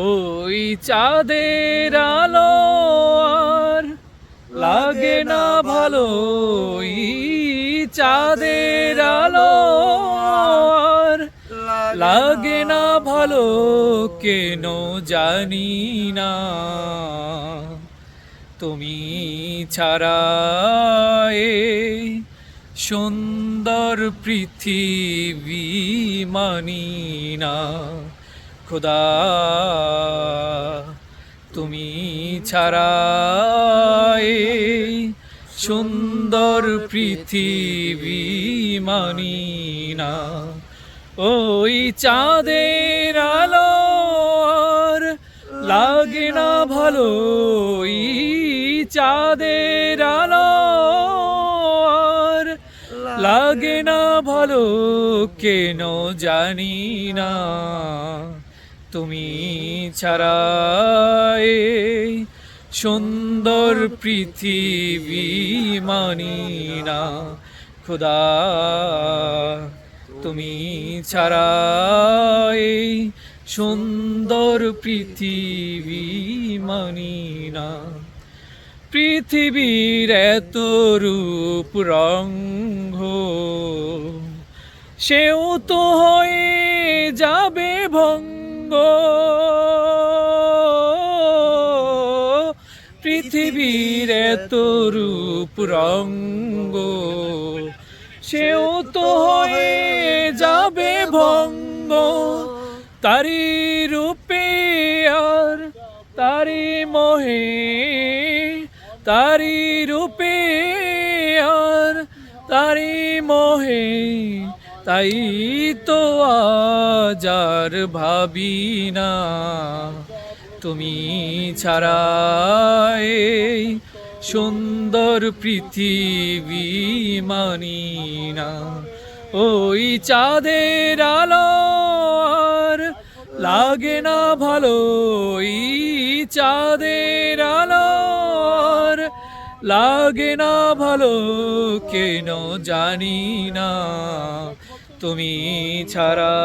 ওই চাঁদের আলো আর লাগে না ভালো, ওই চাঁদের আলো আর লাগে না ভালো, কেন জানি না। তুমি ছাড়া এই সুন্দর পৃথিবী মানি না খোদা, তুমি ছাড়া এই সুন্দর পৃথিবী মানি না। ওই চাঁদের আলো আর লাগে না ভালো, ওই চাঁদের আলো আর লাগে না ভালো, কেন জানি না। তুমি ছাড়া এই সুন্দর পৃথিবী মানি না খোদা, তুমি ছাড়া এই সুন্দর পৃথিবী মানি না। পৃথিবীর এত রূপ রঙ্গ, সেও তো হয়ে যাবে ভঙ্গ। পৃথিবীর এত রূপ রঙ্গ, সেও তো হয়ে যাবে ভঙ্গ। তারি রূপে আর তারি মোহে, তারি রূপে আর তারি মোহে, তাই তো আজ আর ভাবি না। তুমি ছাড়া এই সুন্দর পৃথিবী মানি না। ওই চাঁদের আলো আর লাগে না ভালো, ওই চাঁদের আলো আর লাগে না ভালো, কেন জানি না। তুমি ছাড়া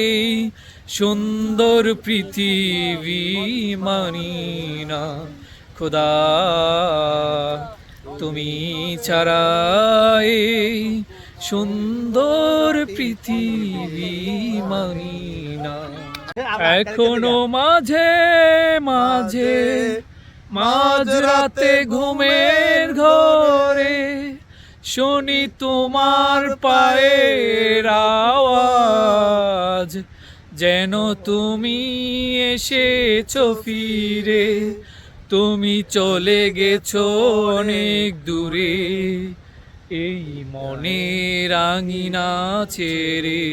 এই সুন্দর পৃথিবী মানি না খোদা, তুমি ছাড়া এই সুন্দর পৃথিবী মানি না। এখনো মাঝে মাঝে মাঝরাতে ঘুমের ঘরে শুনি তোমার পায়ের আওয়াজ, যেন তুমি এসেছো ফিরে, তুমি চলে গেছো অনেক দূরে এই মনের আঙিনা ছেড়ে।